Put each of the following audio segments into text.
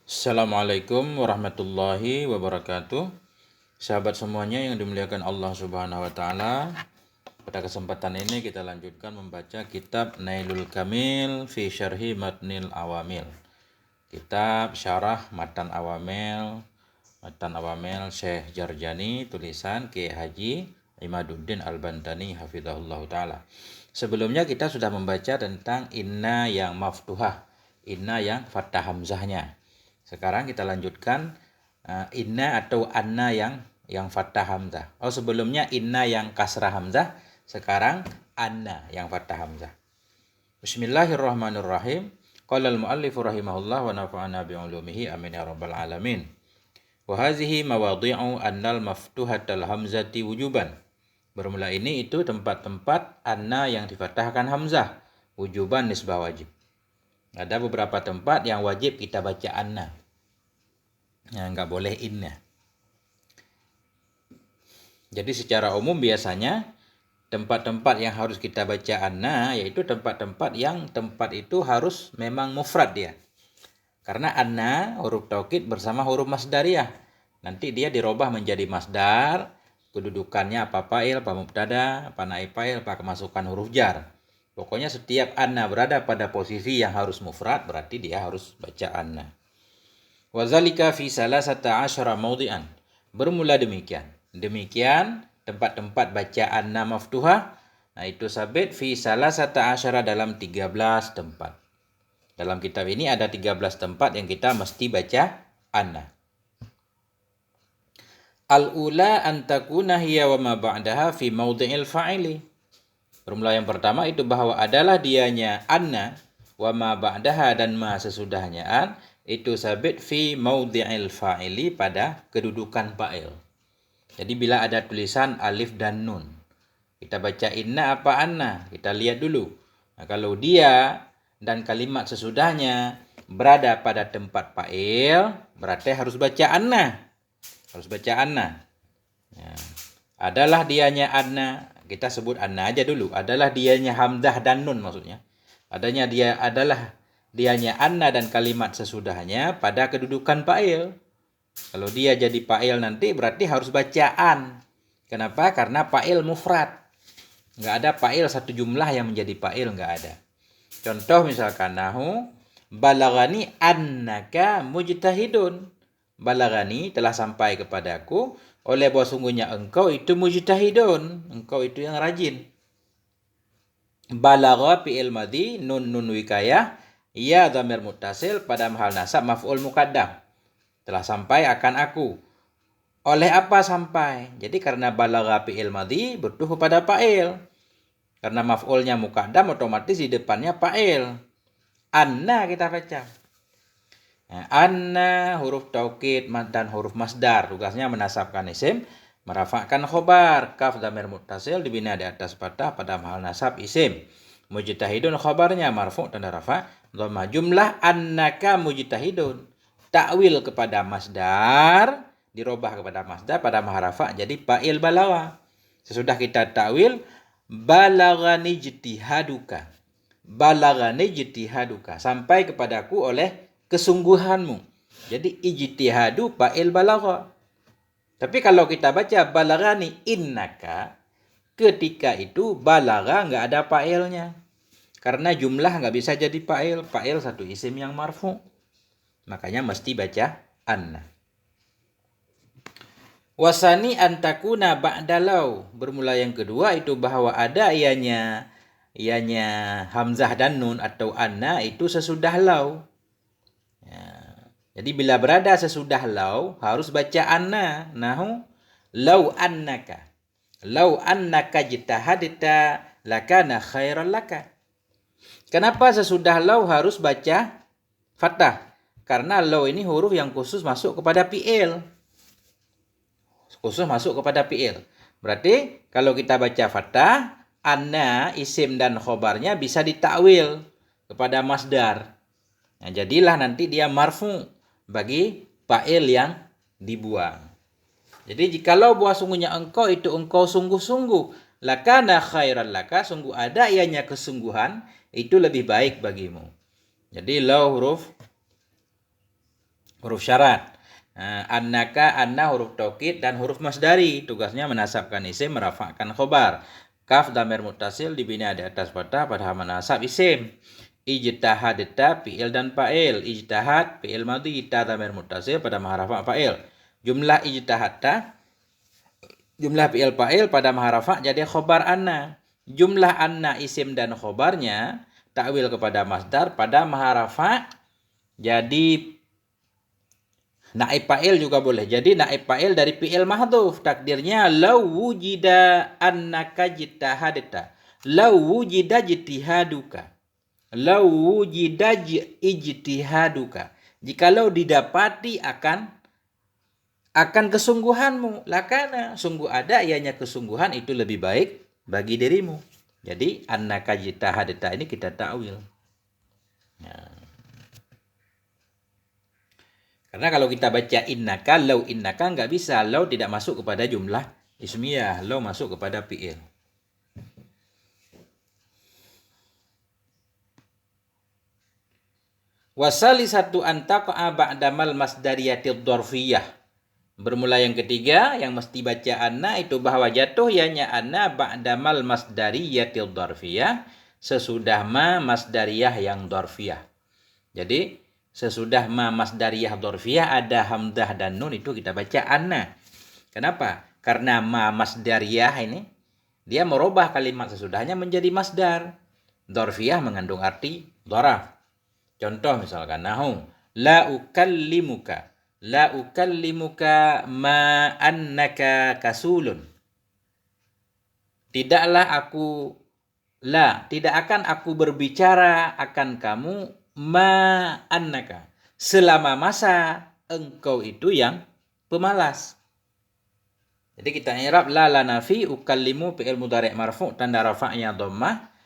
Assalamualaikum warahmatullahi wabarakatuh. Sahabat semuanya yang dimuliakan Allah Subhanahu wa taala. Pada kesempatan ini kita lanjutkan membaca kitab Nailul Kamil fi Syarhi Matnil Awamil. Kitab Syarah Matan Awamil Syekh Jarjani, tulisan Kiai Haji Imaduddin Al-Bantani hafizahullah taala. Sebelumnya kita sudah membaca tentang inna yang maftuhah, inna yang fathah hamzahnya. Sekarang kita lanjutkan inna atau anna yang fathah hamzah. Sebelumnya inna yang kasrah hamzah, sekarang anna yang fathah hamzah. Bismillahirrahmanirrahim. Qala al-muallif rahimahullah wa nafa'ana bi 'ulumihi amin ya rabbal alamin. Wa hazihi mawadhi'u annal maftuhatal hamzati wujuban. Bermula ini itu tempat-tempat anna yang difathahkan hamzah, wujuban nisbah wajib. Ada beberapa tempat yang wajib kita baca anna. Nggak boleh inna. Jadi secara umum biasanya tempat-tempat yang harus kita baca anna yaitu tempat-tempat yang tempat itu harus memang mufrad dia. Karena anna huruf taukid bersama huruf masdariyah. Nanti dia dirubah menjadi masdar, kedudukannya apa fa'il, apa mubtada, apa naib fa'il, apa kemasukan huruf jar. Pokoknya setiap anna berada pada posisi yang harus mufrad, berarti dia harus baca anna. Wazalika fi salasata asyara mawdi'an. Bermula demikian. Demikian tempat-tempat baca anna maftuhah, itu sabit fi salasata asyara dalam 13 tempat. Dalam kitab ini ada 13 tempat yang kita mesti baca anna. Al-ula an takuna hiya wa ma ba'daha fi mawdi'il fa'ili. Bermula yang pertama itu bahwa adalah dianya anna wa ma ba'daha dan ma sesudahnya an itu sabit fi mawdi'il fa'ili pada kedudukan fa'il. Jadi bila ada tulisan alif dan nun, kita baca inna apa anna, kita lihat dulu. Nah, kalau dia dan kalimat sesudahnya berada pada tempat fa'il, berarti harus baca anna. Harus baca anna. Ya. Adalah dianya anna, kita sebut anna aja dulu. Adalah dianya hamzah dan nun maksudnya. Adalah dianya anna dan kalimat sesudahnya pada kedudukan fa'il. Kalau dia jadi fa'il nanti berarti harus bacaan. Kenapa? Karena fa'il mufrad. Nggak ada fa'il satu jumlah yang menjadi fa'il, nggak ada. Contoh misalkan nahu balagani annaka mujtahidun. Balagani telah sampai kepadaku oleh bahwa sungguhnya engkau itu mujtahidun, engkau itu yang rajin. Balagha fi'il madhi nun wikayah ya dhamir muttasil pada mahal nasab maf'ul muqaddam. Telah sampai akan aku. Oleh apa sampai? Jadi karena balagha fi'il madhi butuh pada fa'il. Karena maf'ulnya muqaddam otomatis di depannya fa'il. Anna kita baca. Nah, anna huruf taukid dan huruf masdar. Tugasnya menasabkan isim, merafakkan khobar. Kaf dhamir muttasil dibina di atas fathah pada mahal nasab isim. Mujtahidun khobarnya marfu' tanda rafa. Dhamma jumlah annaka mujtahidun. Takwil kepada masdar, dirubah kepada masdar pada mahal rafa jadi fa'il balagha. Sesudah kita takwil balagani ijtihaduka. Balagani ijtihaduka. Sampai kepadaku oleh kesungguhanmu. Jadi ijtihadu fa'il balagha. Tapi kalau kita baca balagani innaka, ketika itu balagha nggak ada fa'ilnya. Karena jumlah nggak bisa jadi fa'il. Fa'il satu isim yang marfu. Makanya mesti baca anna. Wasani antakuna ba'dalau. Bermula yang kedua itu bahwa ada ianya hamzah dan nun atau anna itu sesudah lau. Ya. Jadi bila berada sesudah lau harus baca anna. Nahu lau annaka jitahadita lakana khairan laka. Kenapa sesudah lau harus baca fathah? Karena lau ini huruf yang khusus masuk kepada fi'il. Berarti kalau kita baca fathah, anna isim dan khobarnya bisa ditakwil kepada masdar. Nah, jadilah nanti dia marfu bagi fa'il yang dibuang. Jadi jikalau bahwa sungguhnya engkau itu engkau sungguh-sungguh, lakana khairan laka, sungguh ada ianya kesungguhan, itu lebih baik bagimu. Jadi lau huruf huruf syarat. Annaka, anna huruf taukid dan huruf masdari. Tugasnya menasabkan isim, merafa'kan khobar. Kaf dhamir muttasil dibina di atas fathah pada menasab isim. Ijtahadta fi'il dan fa'il. Ijtahad fi'il madhi, ta dhamir muttasil pada maharafa fa'il. Jumlah ijtahadta, jumlah fi'il fa'il pada maharafa jadi khobar anna. Jumlah anna isim dan khobarnya takwil kepada masdar pada maharafa jadi naib fa'il juga boleh. Jadi naib fa'il dari fi'il mahdhuf. Takdirnya law wujida annaka jitahadta. Law wujida jitihaduka. Law wujida ijtihaduka. Jikalau didapati akan kesungguhanmu. Lakana, sungguh ada ianya kesungguhan itu lebih baik bagi dirimu. Jadi annaka jitahadta ini kita ta'wil. Nah. Karena kalau kita baca innaka, law innaka nggak bisa. Law tidak masuk kepada jumlah ismiyah. Law masuk kepada fi'il. Wasali satu antaqa'a ba'damal masdariyatid dorfiyah. Bermula yang ketiga, yang mesti baca anna itu bahwa jatuh ianya anna ba'damal masdariyatid dorfiyah. Sesudah ma masdariyah yang dorfiyah. Jadi sesudah ma masdariyah dorfiyah ada hamzah dan nun itu kita baca anna. Kenapa? Karena ma masdariyah ini dia merubah kalimat sesudahnya menjadi masdar. Dorfiyah mengandung arti doraf. Contoh misalkan nahu la ukallimuka. La ukallimuka ma annaka kasulun. Tidak akan aku berbicara akan kamu ma annaka selama masa engkau itu yang pemalas. Jadi kita i'rab la nafi ukallimu fi'il mudhari' marfu' tanda rafa'nya dhammah.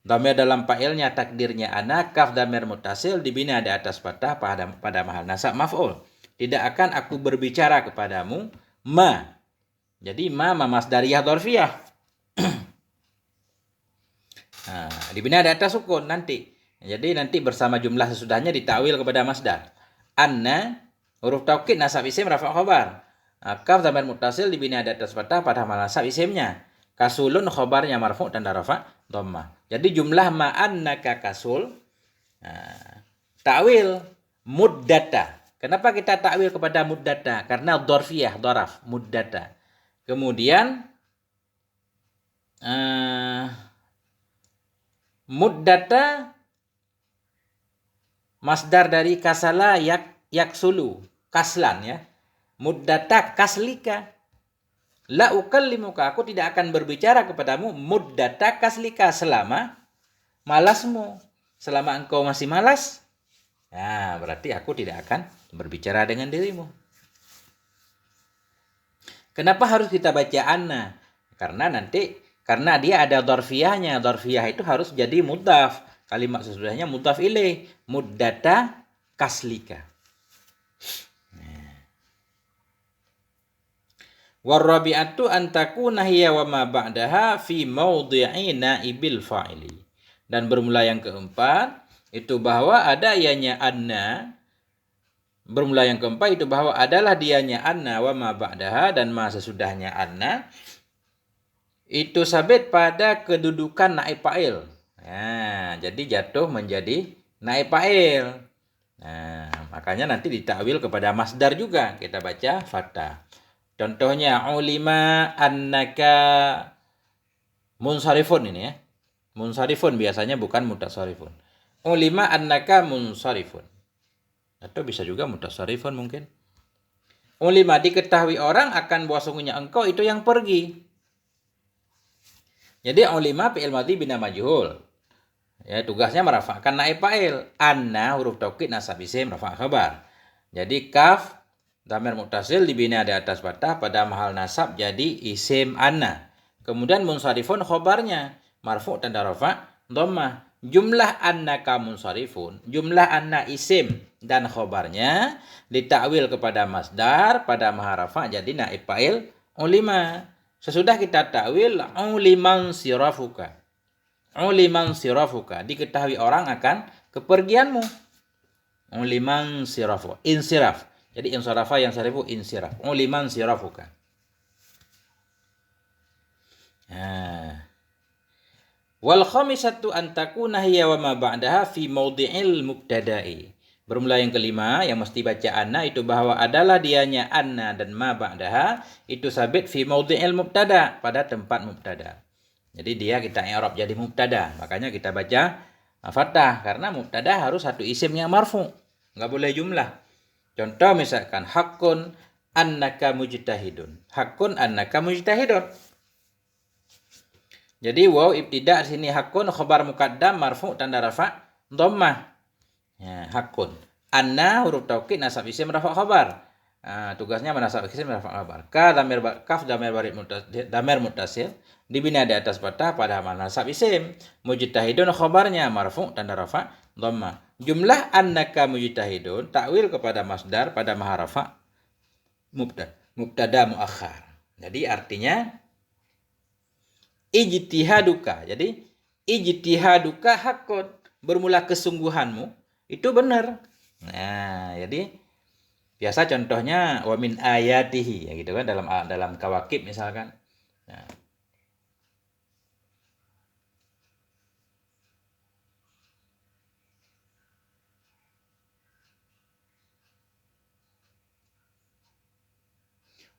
Dhamir dalam fa'ilnya takdirnya ana, kaf dhamir muttasil dibina di atas fathah pada mahal nasab maf'ul. Tidak akan aku berbicara kepadamu ma. Jadi ma masdariyah dzarfiyah. Dibina di atas sukun nanti. Jadi nanti bersama jumlah sesudahnya ditakwil kepada masdar. Anna huruf taukid nasab isim rafa' khabar. Kaf dhamir muttasil dibina di atas fathah pada nasab isimnya. Kasulun khabarnya marfu' tanda rafa' dhammah. Jadi jumlah ma annaka kasul takwil muddata. Kenapa kita takwil kepada muddata? Karena dzarfiyah, dzaraf, muddata. Kemudian muddata masdar dari kasala yaksulu, kaslan ya. Muddata kaslika. La ukallimuka, aku tidak akan berbicara kepadamu muddata kaslika selama malasmu. Selama engkau masih malas, nah berarti aku tidak akan berbicara dengan dirimu. Kenapa harus kita baca anna? Karena dia ada dzarfiyahnya. Dzarfiyah itu harus jadi mudhaf. Kalimat sesudahnya mudhaf ilaih. Muddata kaslika. Warabi'atu an takuna hiya wa ma ba'daha fi mawdhi'i naibil fa'ili. Dan bermula yang keempat itu bahwa ada ianya anna. Bermula yang keempat itu bahwa adalah dianya anna wa ma ba'daha dan ma sesudahnya anna itu sabit pada kedudukan naib fa'il. Nah, jadi jatuh menjadi naib fa'il. Nah, makanya nanti ditakwil kepada masdar juga. Kita baca fathah. Contohnya ulima annaka munsharifun ini ya. Munsharifun biasanya bukan mutasharifun. Ulima annaka munsharifun. Atau bisa juga mutasharifun mungkin. Ulima diketahui orang akan bahwa sungguhnya engkau itu yang pergi. Jadi ulima fi'il madhi bina majhul. Ya, tugasnya merafa'kan naib fa'il. Anna huruf taukid nasab isim rafa' khabar. Jadi kaf dhamir muttasil dibina di atas fathah pada mahal nasab jadi isim anna. Kemudian munsharifun khobarnya marfu' tanda rafa' dhammah. Jumlah annaka munsharifun, jumlah anna isim dan khobarnya ditakwil kepada masdar pada mahal rafa' jadi naib fa'il ulima. Sesudah kita takwil uliman sirafuka. Uliman sirafuka, diketahui orang akan kepergianmu. Liman sirafu. Insiraf. Jadi insarafa yang sarifu insiraf. Liman sirafuka. Wal khamisatu an takuna hiya wa ma ba'daha fi mawdi'il mubtada'i. Bermula yang kelima yang mesti baca anna itu bahwa adalah dianya anna dan ma ba'daha itu sabit fi mawdi'il mubtada, pada tempat mubtada. Jadi dia kita i'rab jadi mubtada. Makanya kita baca fathah karena mubtada harus satu isim yang marfu. Enggak boleh jumlah. Contoh misalkan hakun annaka mujtahidun. Hakun annaka mujtahidun. Jadi waw ibtida sini hakun khabar muqaddam marfu tanda rafa dhammah. Ya, hakun. Anna huruf taukid nasab isim rafa khabar. Tugasnya menasab isim rafa khabar. Kaf damir muttasil dibina di atas fathah pada nasab isim. Mujtahidun khabarnya marfu tanda rafa dhammah. Jumlah annaka mujtahidun takwil kepada masdar pada maha rafa mubtada muakhar. Jadi artinya ijtihaduka. Jadi ijtihaduka hakun, bermula kesungguhanmu itu benar. Nah, jadi biasa contohnya wa min ayatihi ya gitu kan dalam kawakib misalkan. Nah.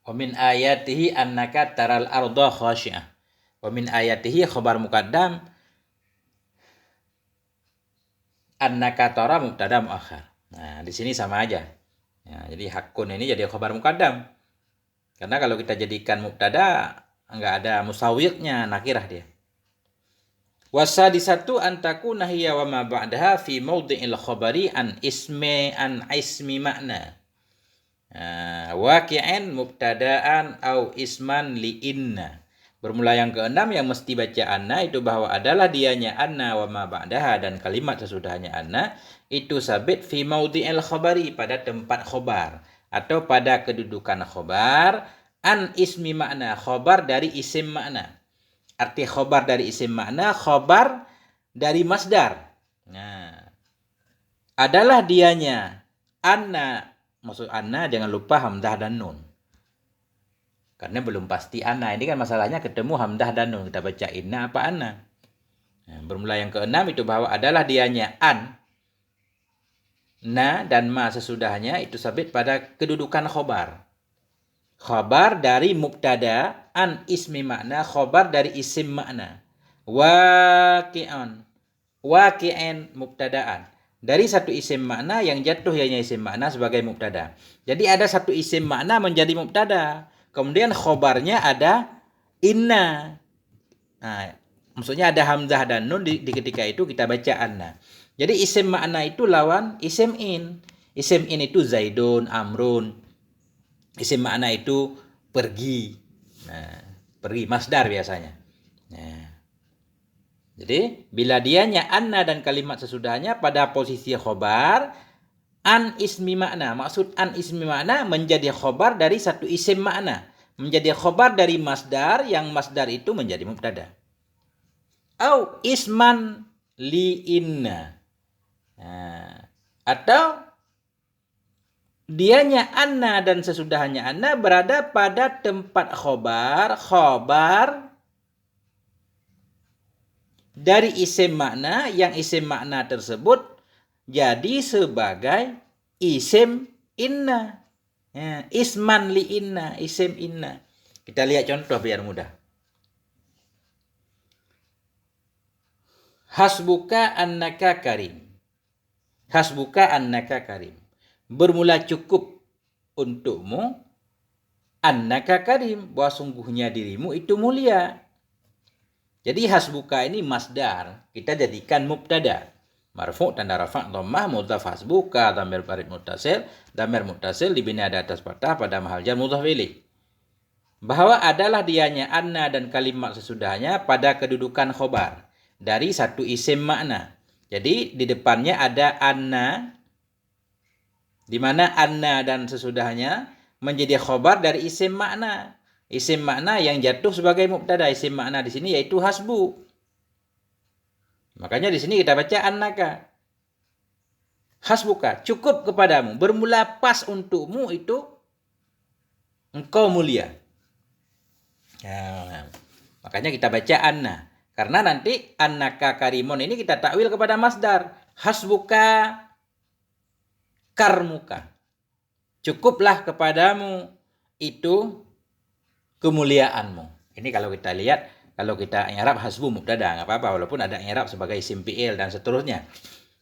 Wa min ayatihi annaka taral arda khashi'ah. Wa min ayatihi khabar muqaddam annaka tara mubtada muakhar. Nah, di sini sama aja. Ya, jadi hakun ini jadi khabar muqaddam. Karena kalau kita jadikan mubtada enggak ada musawwiqnya, nakirah dia. Wasadisatu an takuna hiya wa ma ba'daha fi mawdi'il khabari an ismi makna. Waqi'an mubtada'an au isman li inna. Bermula yang keenam yang mesti baca anna itu bahwa adalah dianya anna wa ma ba'daha dan kalimat sesudahnya anna itu sabit fi maudhi'il khabari pada tempat khobar atau pada kedudukan khobar an ismi makna, khobar dari isim makna. Arti khobar dari isim makna, khobar dari masdar. Nah, adalah dianya anna, maksud anna jangan lupa hamzah dan nun. Karena belum pasti anna. Ini kan masalahnya ketemu hamzah dan nun. Kita baca inna apa anna. Nah, bermula yang keenam itu bahwa adalah dianya an, na dan ma sesudahnya itu sabit pada kedudukan khobar. Khobar dari mubtada an ismi makna, khobar dari isim makna. Waqi'an mubtadaan. Dari satu isim makna yang jatuh hanya isim makna sebagai mubtada. Jadi ada satu isim makna menjadi mubtada. Kemudian khobarnya ada inna. Nah, maksudnya ada hamzah dan nun di ketika itu kita baca anna. Jadi isim makna itu lawan isim in. Isim in itu zaidun, amrun. Isim makna itu pergi. Nah, pergi masdar biasanya. Nah, jadi bila dianya anna dan kalimat sesudahnya pada posisi khobar an ismi makna. Maksud an ismi makna menjadi khobar dari satu isim makna. Menjadi khobar dari masdar yang masdar itu menjadi mubtada. Au isman li inna. Nah, atau dianya anna dan sesudahnya anna berada pada tempat khobar dari isim makna yang isim makna tersebut jadi sebagai isim inna. Ya, isman li inna, isim inna. Kita lihat contoh biar mudah. Hasbuka annaka karim. Hasbuka annaka karim. Bermula cukup untukmu annaka karim, bahwa sungguhnya dirimu itu mulia. Jadi hasbuka ini masdar, kita jadikan mubtada. Marfu tanda rafa dhammah mudhaf hasbuka dhamir barid muttasil dibina di atas fathah pada mahal jar mudhaf ilaih. Bahwa adalah dianya anna dan kalimat sesudahnya pada kedudukan khobar dari satu isim makna. Jadi di depannya ada anna, di mana anna dan sesudahnya menjadi khobar dari isim makna. Isim makna yang jatuh sebagai mubtada. Isim makna di sini yaitu hasbu. Makanya di sini kita baca annaka. Hasbuka, cukup kepadamu. Bermula pas untukmu itu engkau mulia. Ya, makanya kita baca anna. Karena nanti annaka karimun ini kita takwil kepada masdar. Hasbuka karmuka. Cukuplah kepadamu itu kemuliaanmu. Ini kalau kita lihat, kalau kita i'rab hasbu mubtada, nggak apa-apa walaupun ada i'rab sebagai isim fi'il dan seterusnya.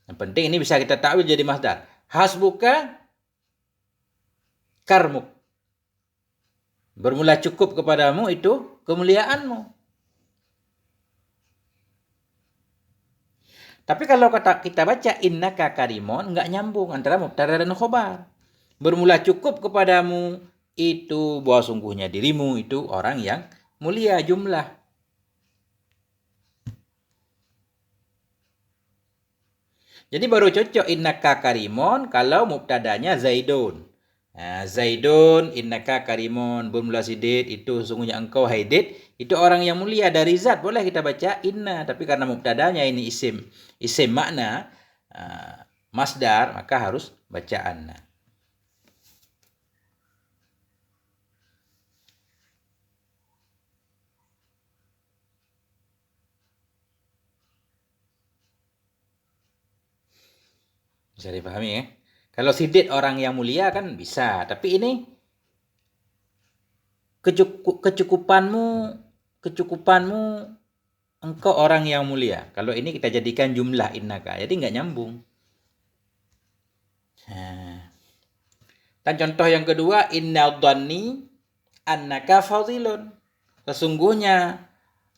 Yang penting ini bisa kita takwil jadi masdar. Hasbuka karmuk. Bermula cukup kepadamu itu kemuliaanmu. Tapi kalau kita baca innaka karimun, nggak nyambung antara mubtada dan khobar. Bermula cukup kepadamu itu bahwa sungguhnya dirimu itu orang yang mulia jumlah. Jadi baru cocok innaka karimun kalau mubtadanya Zaidun. Nah, Zaidun innaka karimun bermula sidid itu sungguhnya engkau haidid itu orang yang mulia dari zat boleh kita baca inna, tapi karena mubtadanya ini isim makna masdar maka harus baca anna. Bisa dipahami ya? Kalau sidid orang yang mulia kan bisa, tapi ini kecukupanmu engkau orang yang mulia. Kalau ini kita jadikan jumlah innaka, jadi nggak nyambung. Dan contoh yang kedua, innal dhanni annaka fadilun. Sesungguhnya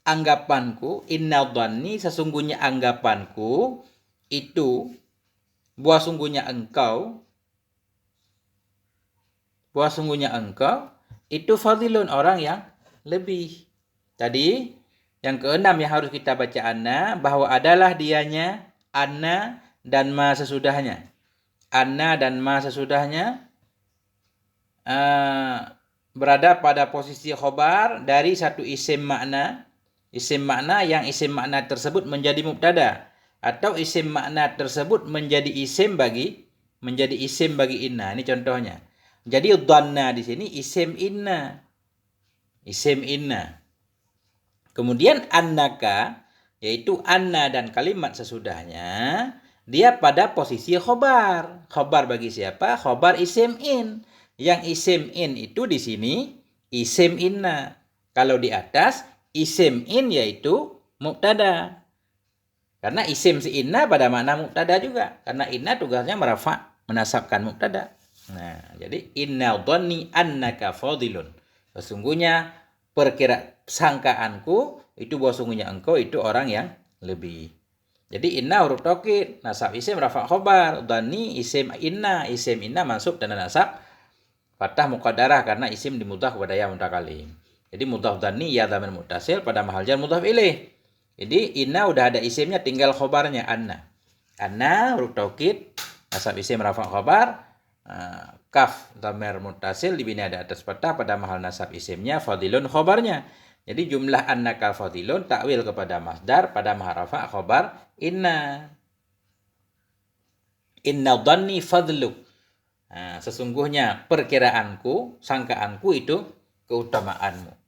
anggapanku, innal dhanni sesungguhnya anggapanku itu bahwa sungguhnya engkau itu fadilun orang yang lebih. Tadi yang keenam yang harus kita baca anna bahwa adalah dianya anna dan ma sesudahnya. Anna dan ma sesudahnya berada pada posisi khobar dari satu isim makna yang isim makna tersebut menjadi mubtada atau isim makna tersebut menjadi isim bagi inna. Ini contohnya. Jadi dhanna di sini isim inna. Kemudian annaka yaitu anna dan kalimat sesudahnya dia pada posisi khobar. Khobar bagi siapa? Khobar isim in. Yang isim in itu di sini isim inna. Kalau di atas isim in yaitu mubtada. Karena isim si inna pada makna mubtada juga. Karena inna tugasnya merafa, menasabkan mubtada. Nah, jadi innal dhanni annaka fadilun. Sesungguhnya sangkaanku itu bahwa sungguhnya engkau itu orang yang lebih. Jadi inna huruf taukid, nasab isim rafa khobar, dhanni isim inna mansub dan nasab fathah muqaddarah karena isim dimudhaf kepada ya mutakalim. Jadi mudhaf dhanni ya dhamir muttasil pada mahal jar mudhaf ilaih. Jadi inna udah ada isimnya tinggal khobarnya anna. Anna huruf taukid, nasab isim rafa khobar, kaf dhamir muttasil dibina ada atas fathah pada mahal nasab isimnya, fadilun khobarnya. Jadi jumlah annaka fadilun takwil kepada masdar pada mahal rafa khobar inna. Inna dhanni fadluk. Sesungguhnya perkiraanku, sangkaanku itu keutamaanmu.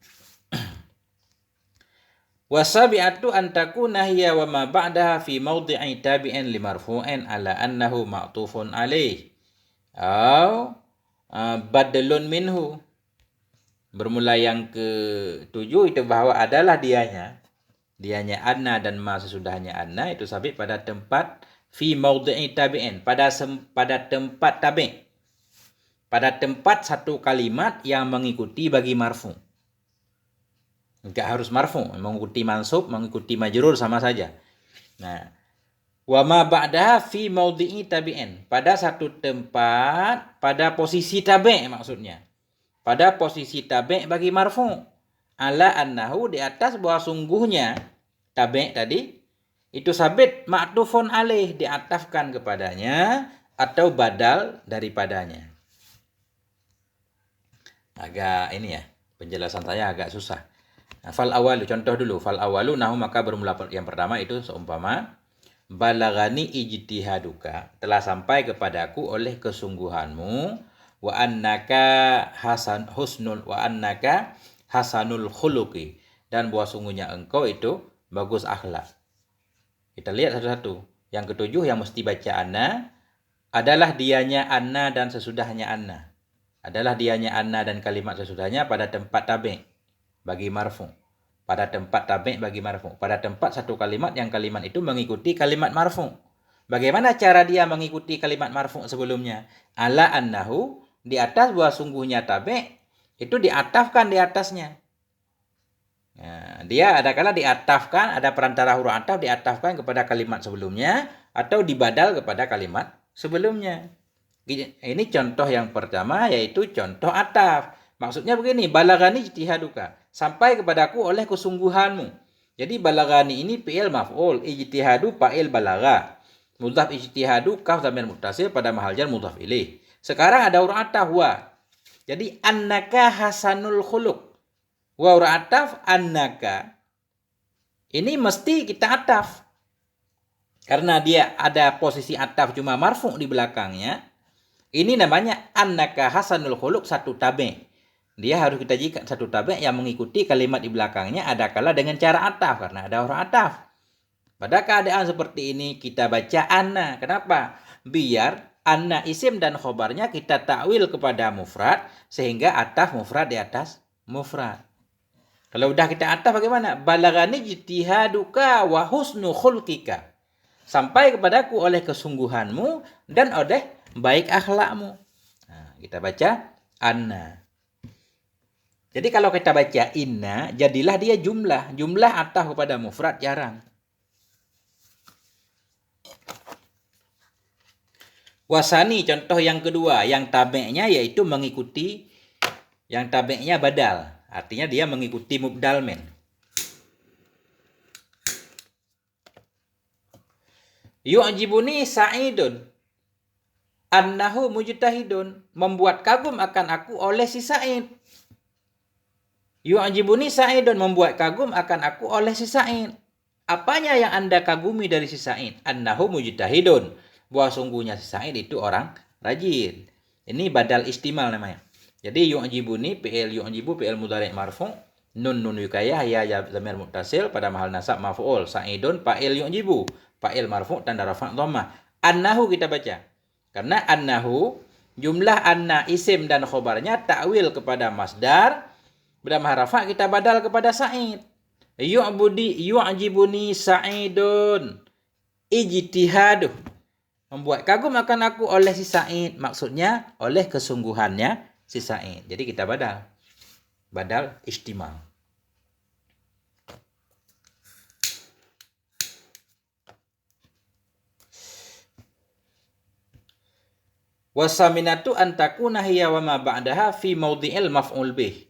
Wasabi'atu an takuna hiya wa ma ba'daha fi mawdi'i tabi'in limarfu'in ala annahu ma'tufun alaih au badalun minhu. Bermula yang ke-7 itu bahwa adalah dianya anna dan ma sesudahnya anna itu sabit pada tempat fi mawdi'i tabi'in pada tempat tabi', pada tempat satu kalimat yang mengikuti bagi marfu'. Enggak harus marfu, mengikuti mansub, mengikuti majrur sama saja. Nah, wa ma ba'daha fi maudhi'i tabi'in. Pada satu tempat, pada posisi tabi' maksudnya. Pada posisi tabi' bagi marfu. Ala annahu di atas bahwa sungguhnya tabi' tadi itu sabit ma'tufun alaih diatafkan kepadanya atau badal daripadanya. Agak ini ya, penjelasan saya agak susah. Nah, fal awalu, contoh dulu. Fal awalu nahu maka bermula yang pertama itu seumpama balagani ijtihaduka, telah sampai kepadaku oleh kesungguhanmu, wa annaka hasanul khuluqi, dan bahwa sungguhnya engkau itu bagus akhlak. Kita lihat satu-satu. Yang ketujuh yang mesti baca anna adalah dianya anna dan sesudahnya anna. Adalah dianya anna dan kalimat sesudahnya pada tempat tabi' bagi marfu. Pada tempat tabi' bagi marfu. Pada tempat satu kalimat yang kalimat itu mengikuti kalimat marfu. Bagaimana cara dia mengikuti kalimat marfu sebelumnya? Ala annahu, di atas bahwa sungguhnya tabi' itu diatafkan di atasnya. Nah, dia ada kala diatafkan, ada perantara huruf ataf diatafkan kepada kalimat sebelumnya atau dibadal kepada kalimat sebelumnya. Ini contoh yang pertama, yaitu contoh ataf. Maksudnya begini, balagani ijtihaduka, sampai kepadaku oleh kesungguhanmu. Jadi balagani ini fi'il maf'ul, ijtihadu fa'il balagha. Mudhaf ijtihadu kaf dhamir muttasil pada mahal jar mudhaf ilaih. Sekarang ada huruf ataf wa. Jadi annaka hasanul khuluq. Wa huruf ataf annaka. Ini mesti kita ataf. Karena dia ada posisi ataf cuma marfu di belakangnya. Ini namanya annaka hasanul khuluq satu tabi'. Dia harus kita jadikan satu tabi' yang mengikuti kalimat di belakangnya ada kala dengan cara ataf karena ada huruf ataf. Pada keadaan seperti ini kita baca anna. Kenapa? Biar anna isim dan khobarnya kita takwil kepada mufrad sehingga ataf mufrad di atas mufrad. Kalau udah kita ataf bagaimana? Balagani ijtihaduka wa husnu khulqika. Sampai kepadaku oleh kesungguhanmu dan oleh baik akhlakmu. Nah, kita baca anna. Jadi kalau kita baca inna, jadilah dia jumlah. Jumlah ataf kepada mufrad jarang. Wasani, contoh yang kedua, yang tabi'nya yaitu mengikuti, yang tabi'nya badal. Artinya dia mengikuti mubdal min. Yu'jibuni sa'idun annahu mujtahidun, membuat kagum akan aku oleh si Sa'id. Yu'jibuni sa'idun, membuat kagum akan aku oleh si Sa'id. Apanya yang Anda kagumi dari si Sa'id? Annahu mujtahidun, bahwa sungguhnya si Sa'id itu orang rajin. Ini badal istimal namanya. Jadi yu'jibuni fi'il yu'jibu fi'il mudhari' marfu', nun wikayah ya dhamir muttasil pada mahal nasab maf'ul, sa'idun fa'il yu'jibu, fa'il marfu' tanda rafa' dhammah. Annahu kita baca. Karena annahu jumlah anna isim dan khobarnya takwil kepada masdar, pada mahal rafa' kita badal kepada Sa'id. Yu'jibuni sa'idun ijtihaduh, membuat kagum akan aku oleh si Sa'id, maksudnya oleh kesungguhannya si Sa'id. Jadi kita badal istimal. Wasaminatu antakuna hiya wa ma ba'daha fi maudhi'il maf'ul bih.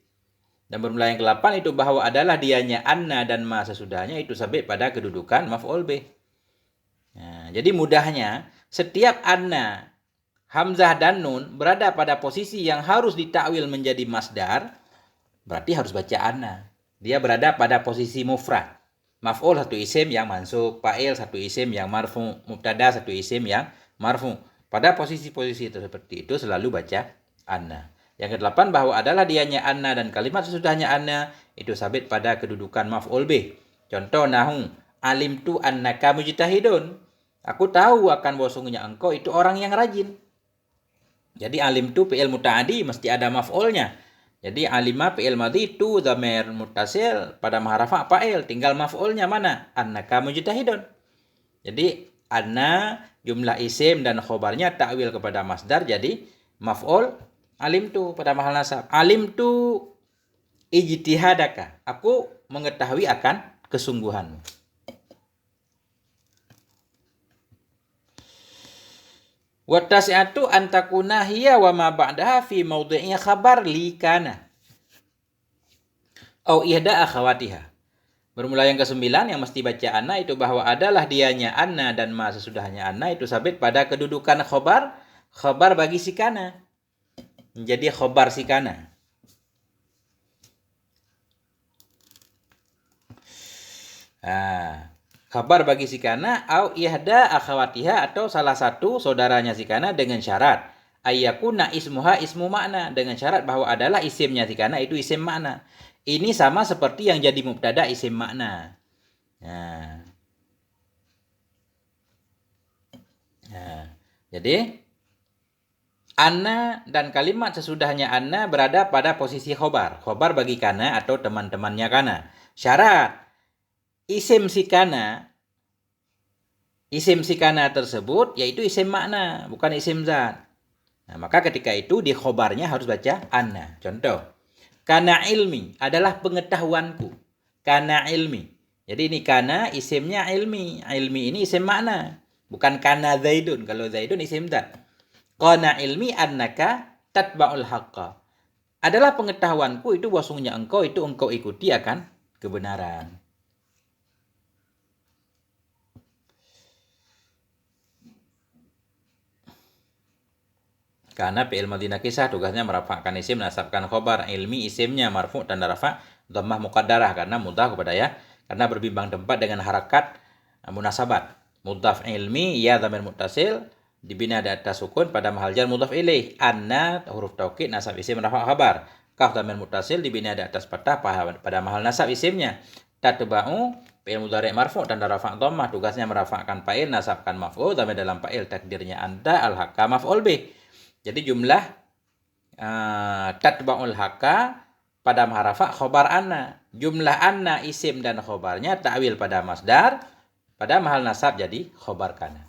Dan bermula yang ke-8 itu bahwa adalah dianya anna dan ma sesudahnya itu sabit pada kedudukan maf'ul bih. Nah, jadi mudahnya setiap anna, hamzah dan nun berada pada posisi yang harus ditakwil menjadi masdar, berarti harus baca anna. Dia berada pada posisi mufrad. Maf'ul satu isim yang mansub, fa'il satu isim yang marfu, mubtada satu isim yang marfu. Pada posisi-posisi seperti itu selalu baca anna. Yang ke-8 bahwa adalah dianya anna dan kalimat sesudahnya anna itu sabit pada kedudukan maf'ul bih. Contoh nahu, alimtu annaka mujtahidun. Aku tahu akan bahwa sungguhnya engkau itu orang yang rajin. Jadi alimtu fi'il muta'addi mesti ada maf'ulnya. Jadi alima fi'il madhi tu dhamir muttasil pada maharafa fa'il, tinggal maf'ulnya mana? Annaka mujtahidun. Jadi anna jumlah isim dan khobarnya takwil kepada masdar jadi maf'ul alimtu pada mahal nasab. Alimtu ijtihadaka, aku mengetahui akan kesungguhanmu. Wa tasi'atu antakuna hiya wa ma ba'daha fi maudhi'i khabar li kana au ihda akhawatiha. Bermula yang ke-9 yang mesti baca anna itu bahwa adalah dianya anna dan ma sesudahnya anna itu sabit pada kedudukan khabar bagi si kana. Menjadi khabar si kana. Khabar bagi si kana au ihda akhawatiha atau salah satu saudaranya si kana dengan syarat ayyakuna ismuha ismu makna, dengan syarat bahwa adalah isimnya si kana itu isim makna. Ini sama seperti yang jadi mubtada isim makna. Nah, jadi anna dan kalimat sesudahnya anna berada pada posisi khobar. Khobar bagi kana atau teman-temannya kana. Syarat isim si kana tersebut yaitu isim makna, bukan isim zat. Nah, maka ketika itu di khobarnya harus baca anna. Contoh, kana ilmi adalah pengetahuanku. Kana ilmi. Jadi ini kana isimnya ilmi. Ilmi ini isim makna. Bukan kana zaidun. Kalau zaidun isim zat. Kana ilmi annaka tatba'ul haqqa. Adalah pengetahuanku itu bahwasanya engkau ikuti akan kebenaran. Karena fi'il madhi nakisah tugasnya merafa'kan isim, nasabkan khobar. Ilmi isimnya marfu' tanda rafa' dhammah muqaddarah karena mudhaf kepada ya. Karena berbimbang tempat dengan harakat munasabat. Mudhaf ilmi ya dhamir muttasil dibina di atas sukun pada mahal jar mudhaf ilaih. Anna huruf taukid nasab isim rafa' khabar. Kaf dhamir muttasil dibina di atas fathah pada mahal nasab isimnya. Tatba'u fi'il mudhari' marfu' tanda rafa' dhammah tugasnya merafa'kan fa'il, nasabkan maf'ul dhamir dalam fa'il takdirnya anta al-haqqa maf'ul bih. Jadi jumlah tatba'ul haka pada maharafa khobar anna. Jumlah anna isim dan khobarnya ta'wil pada masdar. Pada mahal nasab jadi khobar kana.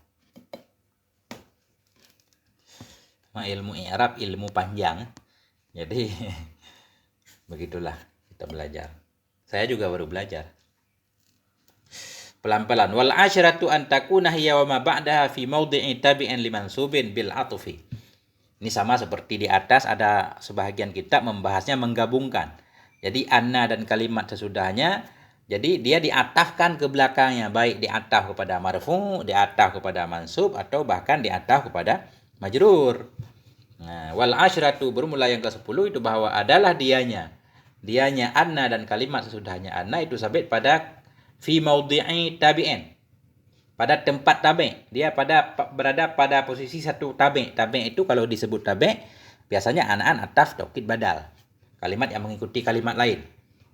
Ilmu i'rab ilmu panjang. Jadi begitulah kita belajar. Saya juga baru belajar. Pelan-pelan. Wal asyratu an takuna hiya wa ma ba'daha fi mawdi'i tabi'in limansubin bil atufi. Ini sama seperti di atas, ada sebahagian kitab membahasnya menggabungkan. Jadi anna dan kalimat sesudahnya, jadi dia diatafkan ke belakangnya, baik diataf kepada marfu, diataf kepada mansub, atau bahkan diataf kepada majrur. Nah, wal asyratu bermula yang ke-10 itu bahwa adalah dianya. Dianya anna dan kalimat sesudahnya anna itu sabit pada fi maudhi'i tabi'in. Pada tempat tabe, dia berada pada posisi satu tabe. Tabe itu kalau disebut tabe biasanya an ataf taukid badal, kalimat yang mengikuti kalimat lain.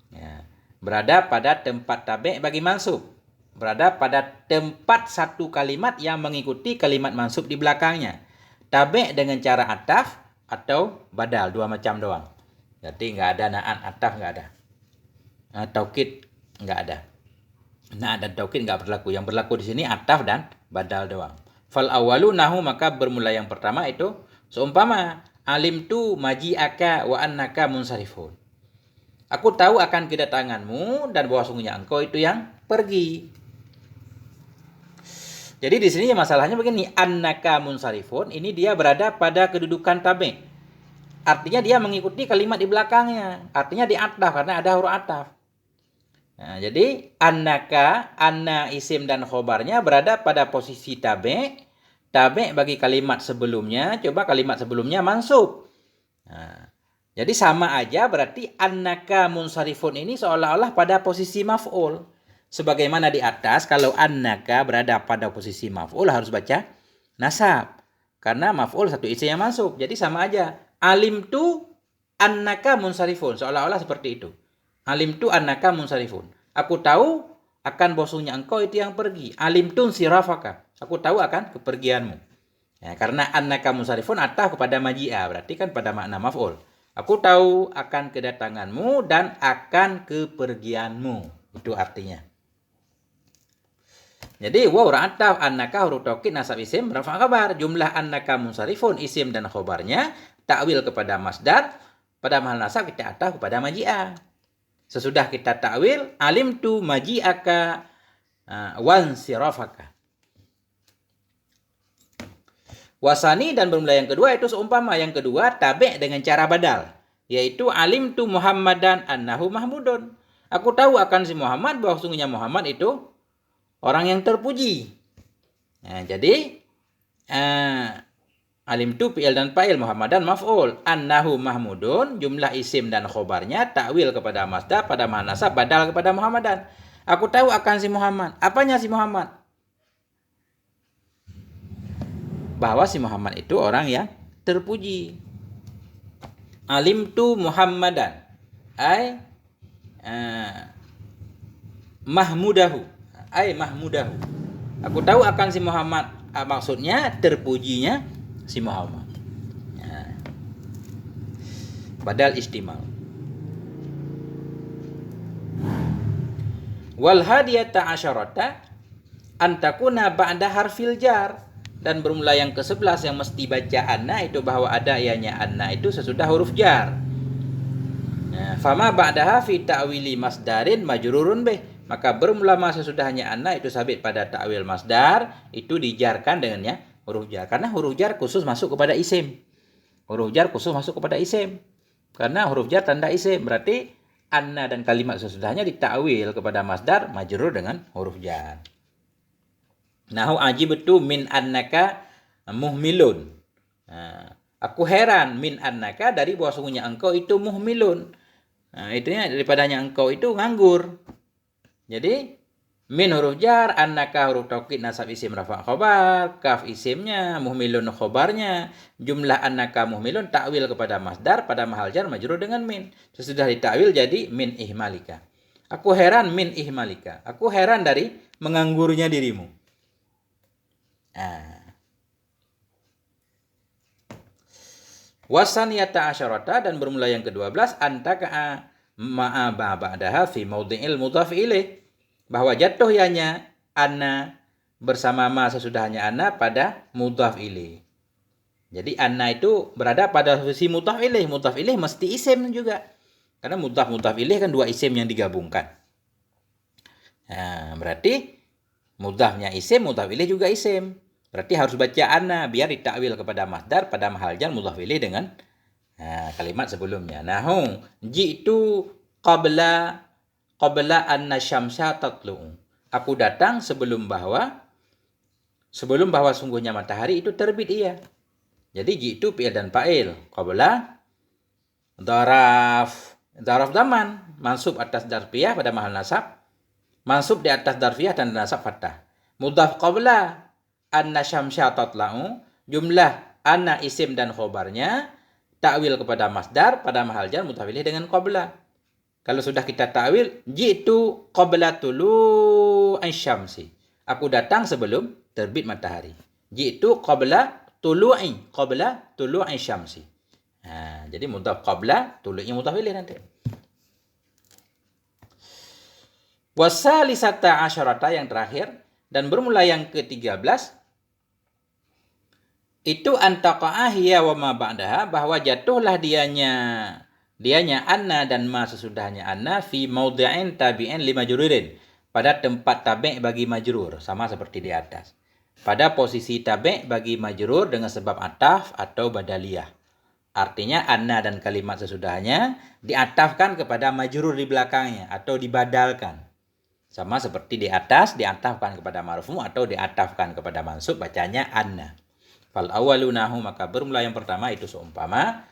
Ya. Berada pada tempat tabe bagi mansub, berada pada tempat satu kalimat yang mengikuti kalimat mansub di belakangnya. Tabe dengan cara ataf atau badal, dua macam doang. Jadi nggak ada na'an ataf, nggak ada. Taukid nggak ada. Nah, dan taukid nggak berlaku. Yang berlaku di sini ataf dan badal doang. Fal awalu nahu, maka bermula yang pertama itu seumpama alimtu maji'aka wa annaka munsarifun. Aku tahu akan kedatanganmu dan bahwasanya engkau itu yang pergi. Jadi di sini masalahnya begini, annaka munsarifun ini dia berada pada kedudukan tabe. Artinya dia mengikuti kalimat di belakangnya. Artinya di ataf karena ada huruf ataf. Nah, jadi annaka, anna isim dan khobarnya berada pada posisi tabe. Tabe bagi kalimat sebelumnya, coba kalimat sebelumnya mansub. Nah, jadi sama aja berarti annaka munsarifun ini seolah-olah pada posisi maf'ul. Sebagaimana di atas, kalau annaka berada pada posisi maf'ul harus baca nasab. Karena maf'ul satu isim yang mansub. Jadi sama aja. Alimtu annaka munsarifun. Seolah-olah seperti itu. Alimtu annaka munsarifun. Aku tahu akan bahwasanya engkau itu yang pergi. Alimtu sirafaka. Aku tahu akan kepergianmu. Ya, karena annaka munsarifun ataf kepada maji'a. Berarti kan pada makna maf'ul. Aku tahu akan kedatanganmu dan akan kepergianmu. Itu artinya. Jadi waw ataf annaka huruf taukid nasab isim rafa' khabar. Jumlah annaka munsarifun isim dan khobarnya takwil kepada masdar. Pada mahal nasab kita ataf kepada maji'a. Sesudah kita takwil, alimtu maji'aka wansirafaka. Wasani dan bermula yang kedua itu seumpama. Yang kedua tabe dengan cara badal. Yaitu alimtu Muhammadan annahu mahmudun. Aku tahu akan si Muhammad bahwa sungguhnya Muhammad itu orang yang terpuji. Nah, jadi alimtu fi'il dan fa'il, Muhammadan maf'ul, annahu mahmudun jumlah isim dan khobarnya takwil kepada masdar pada mahal nasab badal kepada Muhammadan. Aku tahu akan si Muhammad. Apanya si Muhammad? Bahwa si Muhammad itu orang yang terpuji. Alimtu Muhammadan. Ay mahmudahu. Ay mahmudahu. Aku tahu akan si Muhammad. Maksudnya terpujinya si Muhammad. Badal istimal. Wal hadiyata asyarata antakuna ba'da harfil jar, dan bermula yang ke-11 yang mesti baca anna itu bahwa ada ianya anna itu sesudah huruf jar. Fama ba'daha fi ta'wili masdarin majrurun bih, maka bermula sesudahnya anna itu sabit pada ta'wil masdar, itu dijarkan dengannya huruf jar, karena huruf jar khusus masuk kepada isim. Huruf jar khusus masuk kepada isim. Karena huruf jar tanda isim, berarti anna dan kalimat sesudahnya ditakwil kepada masdar majrur dengan huruf jar. Nahu ajibtu min annaka muhmilun. Aku heran min annaka dari bahwa sungguhnya engkau itu muhmilun. Itunya daripadanya engkau itu nganggur. Jadi min huruf jar, annaka huruf taukid nasab isim rafa khobar, kaf isimnya, muhmilun khobarnya, jumlah annaka muhmilun takwil kepada masdar pada mahal jar majrur dengan min. Sesudah ditakwil jadi min ihmalika. Aku heran min ihmalika. Aku heran dari menganggurnya dirimu. Wasaniyata asyarata, dan bermula yang ke-12 antaka ma'a ba'daha fi maudhi'il mudhaf ilaih, bahwa jatuh ianya anna bersama ma sesudahnya anna pada mudhaf ilaih. Jadi anna itu berada pada posisi mudhaf ilaih. Mudhaf ilaih mesti isim juga. Karena mudhaf ilaih kan dua isim yang digabungkan. Berarti mudhafnya isim, mudhaf ilaih juga isim. Berarti harus baca anna biar ditakwil kepada masdar pada mahal jar mudhaf ilaih dengan kalimat sebelumnya. Nahu ji'tu qabla anna syamsa tatlu'u. Aku datang sebelum bahwa sungguhnya matahari itu terbit ia. Jadi ji'tu fi'il dan fa'il. Qabla daraf zaman, mansub atas darfiyah pada mahal nasab, mansub di atas darfiyah dan nasab fathah. Mudhaf qabla anna syamsa tatla'u, jumlah anna isim dan khobarnya takwil kepada masdar pada mahal jar mudhaf ilaih dengan qabla. Kalau sudah kita takwil, jitu qabla tulu'i syamsi. Aku datang sebelum terbit matahari. Jitu qabla tulu'i syamsi. Jadi mudhaf qabla, tulu'nya mudhaf ilaih nanti. Wasalisata asyarata yang terakhir, dan bermula yang ke-13 itu antaqa'a hiya wa ma ba'daha, bahwa jatuhlah dianya anna dan ma sesudahnya anna fi maudhi'in tabi'in li majrurin, pada tempat tabi' bagi majrur, sama seperti di atas. Pada posisi tabi' bagi majrur dengan sebab ataf atau badaliyah. Artinya anna dan kalimat sesudahnya diatafkan kepada majrur di belakangnya atau dibadalkan. Sama seperti di atas diatafkan kepada marfu atau diatafkan kepada mansub, bacanya anna. Fal awalunahu, maka bermula yang pertama itu seumpama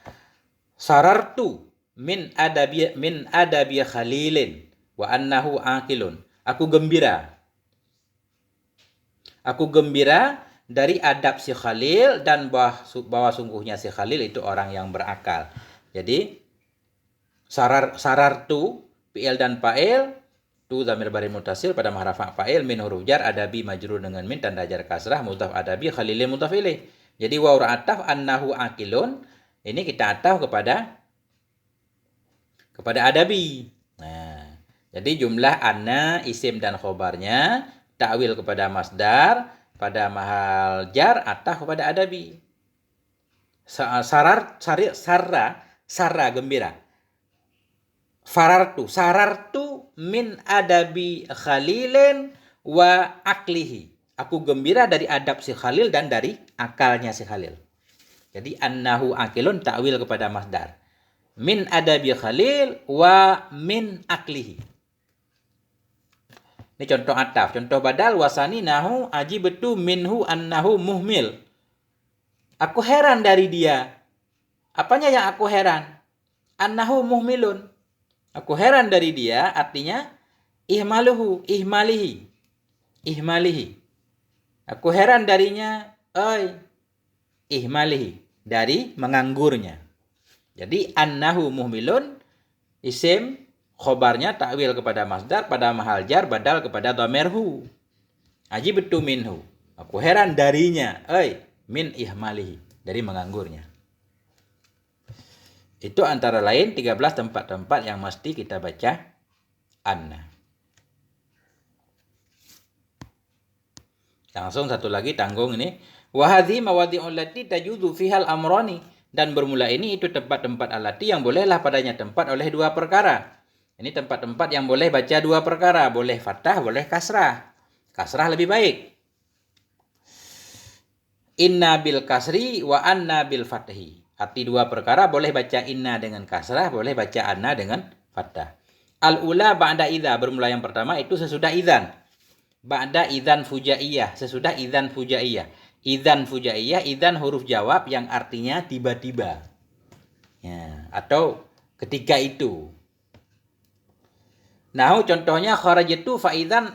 sarartu min adabi khalilin wa annahu aqilun. Aku gembira dari adab si Khalil dan bahwa sungguhnya si Khalil itu orang yang berakal. Jadi sarartu fi'il dan fa'il, tu dhamir bari mutasil pada mahrafa fa'il, min huruf jar, adabi majrur dengan min tanda jar kasrah, mudhaf adabi, khalilin mudhaf ilaih. Jadi waw ataf annahu aqilun, ini kita ataf kepada adabi. Jadi jumlah anna isim dan khobarnya takwil kepada masdar pada mahal jar, ataf kepada adabi. Sarra gembira. Sarartu min adabi khalilin wa aklihi. Aku gembira dari adab si Khalil dan dari akalnya si Khalil. Jadi annahu akilun takwil kepada masdar. Min adabi Khalil wa min aklihi. Ini contoh ataf. Contoh badal, wasani nahu ajibtu minhu annahu muhmil. Aku heran dari dia. Apanya yang aku heran? Annahu muhmilun. Aku heran dari dia, artinya ihmaluhu, ihmalihi. Aku heran darinya, ihmalihi, dari menganggurnya. Jadi annahu muhmilun, isim, khobarnya takwil kepada masdar, pada mahal jar, badal kepada dhamirhu. Ajibtu minhu, aku heran darinya, min ihmalihi, dari menganggurnya. Itu antara lain 13 tempat-tempat yang mesti kita baca anna. Langsung satu lagi tanggung ini. Wahadhi mawadhi'ul lati tajuzu fihal amrani. Dan bermula ini itu tempat-tempat alati yang bolehlah padanya tempat oleh dua perkara. Ini tempat-tempat yang boleh baca dua perkara. Boleh fathah, boleh kasrah. Kasrah lebih baik. Inna bil kasri wa anna bil fathi. Arti dua perkara, boleh baca inna dengan kasrah, boleh baca anna dengan fathah. Al-ula ba'da idza, bermula yang pertama itu sesudah idzan. Ba'da idzan fujaiyah, sesudah idzan fujaiyah. Idzan fujaiyah, idzan huruf jawab yang artinya tiba-tiba. Ya, atau ketika itu. Nah, contohnya kharajtu fa'idzan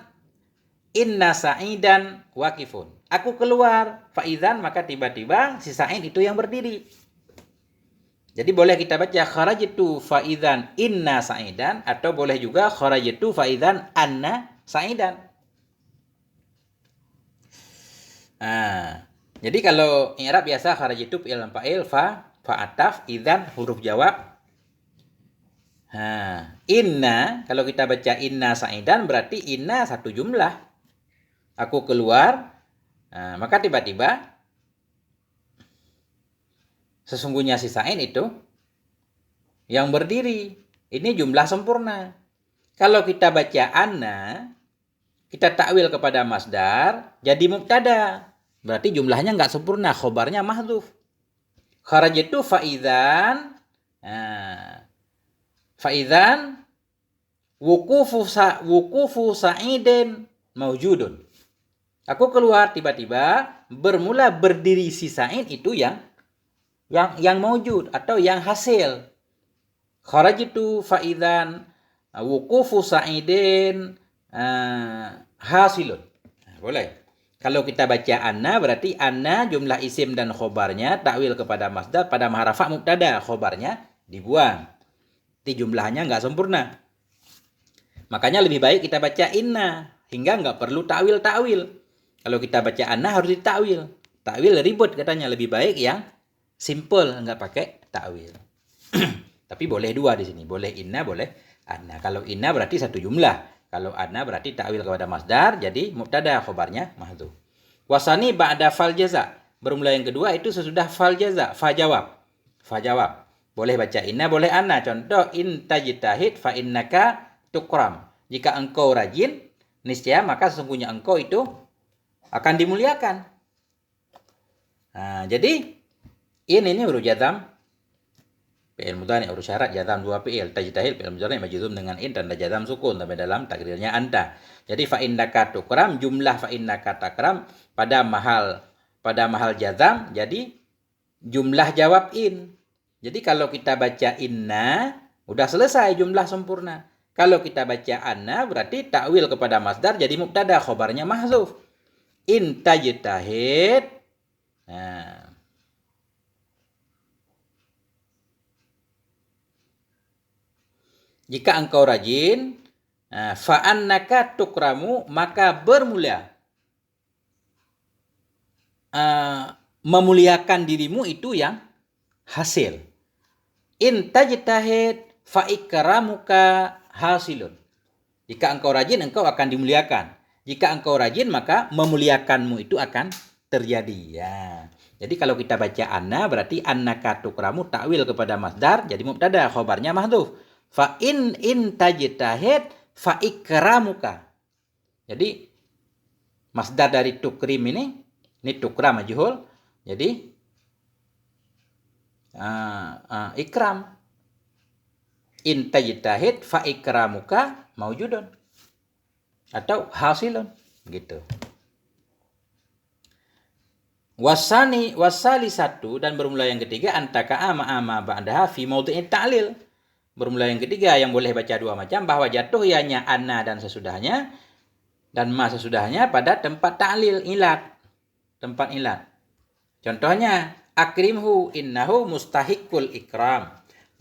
inna sa'idan waqifun. Aku keluar, fa'idzan maka tiba-tiba si Sa'id itu yang berdiri. Jadi boleh kita baca kharajtu fa'idzan inna sa'idan, atau boleh juga kharajtu fa'idzan anna sa'idan. Nah, jadi kalau i'rab biasa kharajtu fi'il dan fa'il, fa'ataf, idzan huruf jawab. Inna, kalau kita baca inna sa'idan berarti inna satu jumlah. Aku keluar, maka tiba-tiba sesungguhnya si Sa'id itu yang berdiri. Ini jumlah sempurna. Kalau kita baca anna, kita takwil kepada masdar, jadi mubtada. Berarti jumlahnya nggak sempurna, khobarnya mahdhuf. Kharajtu fa'idzan, fa'idzan wukufu sa'idin maujudun. Aku keluar, tiba-tiba bermula berdiri si Sa'id itu yang maujud atau yang hasil. Kharajtu fa'idzan wukufu sa'idin hasilun. Boleh. Kalau kita baca anna, berarti anna jumlah isim dan khobarnya takwil kepada masdar, pada maharafa mubtada, khobarnya dibuang. Jadi jumlahnya nggak sempurna. Makanya lebih baik kita baca inna, hingga nggak perlu takwil. Kalau kita baca anna harus ditakwil. Takwil ribut katanya, lebih baik yang simple, nggak pakai takwil. Tapi boleh dua di sini, boleh inna, boleh anna. Kalau inna berarti satu jumlah. Kalau anna berarti takwil kepada masdar, jadi mubtada, khobarnya mahdhuf. Wasani ba'da fal jaza. Bermula yang kedua itu sesudah fal jaza, fa jawab. Boleh baca inna, boleh anna. Contoh, in tajtahid fa innaka tukram. Jika engkau rajin, niscaya maka sesungguhnya engkau itu akan dimuliakan. Jadi ini huruf jazam. Fi'il mudhari' huruf syarat jazam dua fi'il, tajtahid fi'il mudhari' majzum dengan in tanda jazam sukun sampai dalam takdirnya anta. Jadi fa innaka tukram, jumlah fa innaka takram pada mahal jazam, jadi jumlah jawab in. Jadi kalau kita baca inna, udah selesai jumlah sempurna. Kalau kita baca anna berarti takwil kepada masdar, jadi mubtada, khobarnya mahzuf. In tajtahid. Jika engkau rajin, fa'annaka tukramu, maka bermula memuliakan dirimu itu yang hasil. In tajtahid fa'ikramuka hasilun. Jika engkau rajin, engkau akan dimuliakan. Jika engkau rajin, maka memuliakanmu itu akan terjadi. Ya. Jadi kalau kita baca anna, berarti annaka tukramu takwil kepada masdar, jadi mubtada, khobarnya mahdhuf. Fa in tajtahid fa ikramuka. Jadi masdar dari tukrim ini tukram majhul. Jadi ikram. In tajtahid fa ikramuka maujudun. Atau hasilun, gitu. Wasali satu, dan bermula yang ketiga antaka ama ba'daha fi mawdi'it ta'lil. Bermula yang ketiga yang boleh baca dua macam, bahwa jatuh ianya anna dan sesudahnya dan ma sesudahnya pada tempat ta'lil, ilat, tempat ilat. Contohnya, akrimhu innahu mustahiqul ikram.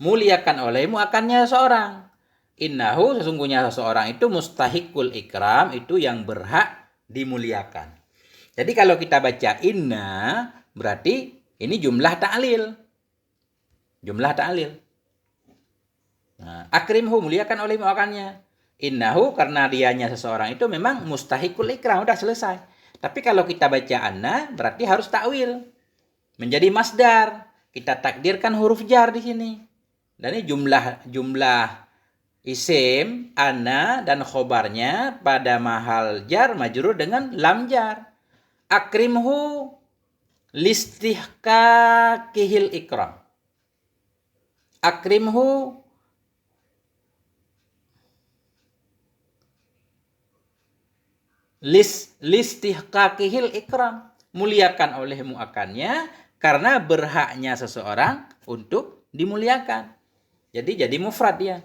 Muliakan olehmu akannya seorang. Innahu sesungguhnya seseorang itu mustahiqul ikram, itu yang berhak dimuliakan. Jadi kalau kita baca inna, berarti ini jumlah ta'lil. Jumlah ta'lil. Nah, akrimhu, muliakan olehmu akannya. Innahu, karena dianya seseorang itu memang mustahiqul ikram, udah selesai. Tapi kalau kita baca anna, berarti harus takwil. Menjadi masdar. Kita takdirkan huruf jar di sini. Dan ini jumlah isim, anna, dan khobarnya pada mahal jar majrur dengan lam jar. Akrimhu listihqaqihil ikram. Akrimhu listihqaqihil ikram. Muliakan olehmu akannya karena berhaknya seseorang untuk dimuliakan. Jadi mufrad dia.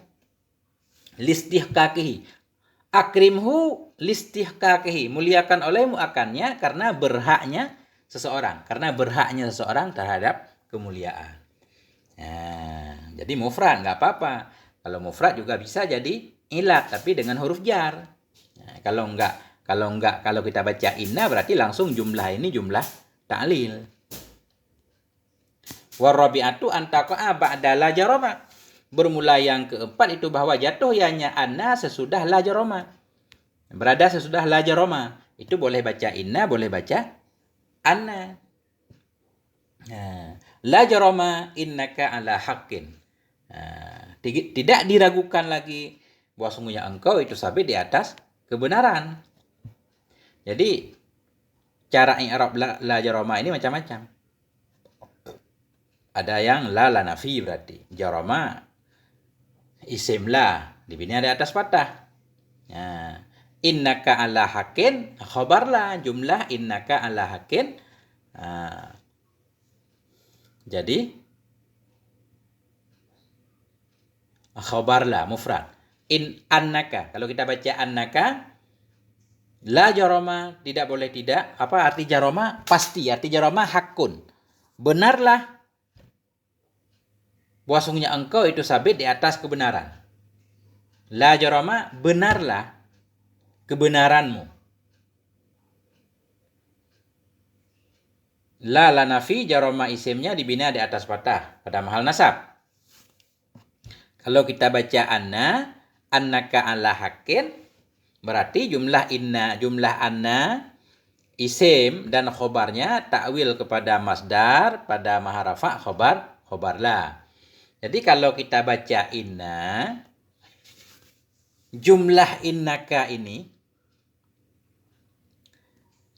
Listihqaqihi. Akrimhu listihqaqihi. Muliakan olehmu akannya karena berhaknya seseorang. Karena berhaknya seseorang terhadap kemuliaan. Nah, jadi mufrad, nggak apa-apa. Kalau mufrad juga bisa jadi ilat, tapi dengan huruf jar. Nah, kalau kita baca inna, berarti langsung jumlah ini jumlah ta'lil. Warabi'atu antaqa'a ba'da la jarama. Bermula yang keempat itu bahwa jatuh ianya anna sesudah la jarama. Berada sesudah la jarama. Itu boleh baca inna, boleh baca anna. Nah, la jarama innaka ala haqqin. Nah, tidak diragukan lagi bahwa sungguhnya engkau itu sabit di atas kebenaran. Jadi cara i'rab la jarama ini macam-macam. Ada yang la nafi, berarti jarama isim la dibina di atas fathah. Nah, innaka ala haqqin khabar la, jumlah innaka ala haqqin. Nah, jadi khabar la mufrad. In annaka, kalau kita baca annaka la jarama, tidak boleh tidak. Apa arti jarama? Pasti. Arti jarama hakun. Benarlah bahwa sungguhnya engkau itu sabit di atas kebenaran. La jarama, benarlah kebenaranmu. La nafi, jarama isimnya dibina di atas fathah pada mahal nasab. Kalau kita baca anna, annaka ala haqqin, berarti jumlah anna, isim dan khobarnya takwil kepada masdar pada maharafa khobar la. Jadi kalau kita baca inna, jumlah innaka ini,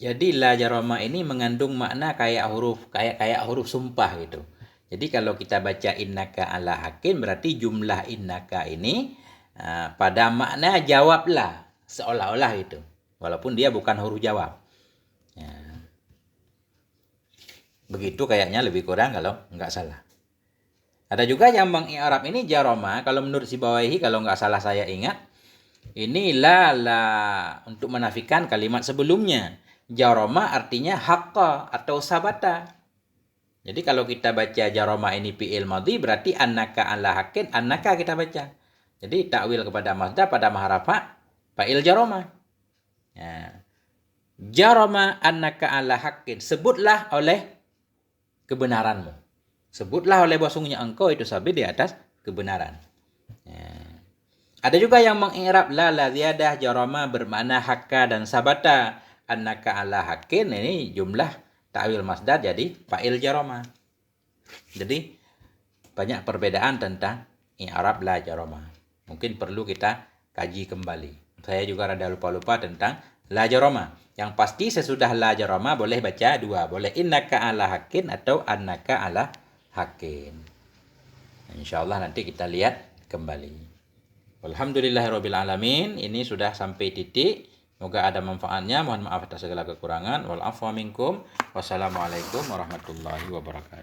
jadi la jarama ini mengandung makna kayak huruf sumpah gitu. Jadi kalau kita baca innaka ala haqqin, berarti jumlah innaka ini pada makna jawablah, seolah-olah itu, walaupun dia bukan huruf jawab. Ya. Begitu kayaknya lebih kurang kalau nggak salah. Ada juga yang mengi'rab ini jarama, kalau menurut Sibawaihi, kalau nggak salah saya ingat, ini la untuk menafikan kalimat sebelumnya. Jarama artinya haqqa atau sabata. Jadi kalau kita baca jarama ini fi'il madhi, berarti annaka ala haqqin, annaka kita baca. Jadi takwil kepada masdar pada maharafa fa'il jarama. Ya. Jarama annaka ala haqqin, sebutlah oleh kebenaranmu. Sebutlah oleh bahwa sungguhnya engkau itu sabit di atas kebenaran. Ya. Ada juga yang mengi'rab la ziyadah jarama bermakna hakka dan sabata. Annaka ala haqqin, ini jumlah ta'wil masdar jadi fa'il jarama. Jadi banyak perbedaan tentang i'rab la jarama. Mungkin perlu kita kaji kembali. Saya juga rada lupa-lupa tentang la jarama. Yang pasti sesudah la jarama boleh baca dua. Boleh innaka ala haqqin atau annaka ala haqqin. Insyaallah nanti kita lihat kembali. Alhamdulillahirabbil alamin. Ini sudah sampai titik. Semoga ada manfaatnya. Mohon maaf atas segala kekurangan. Wal afwa minkum. Wassalamualaikum warahmatullahi wabarakatuh.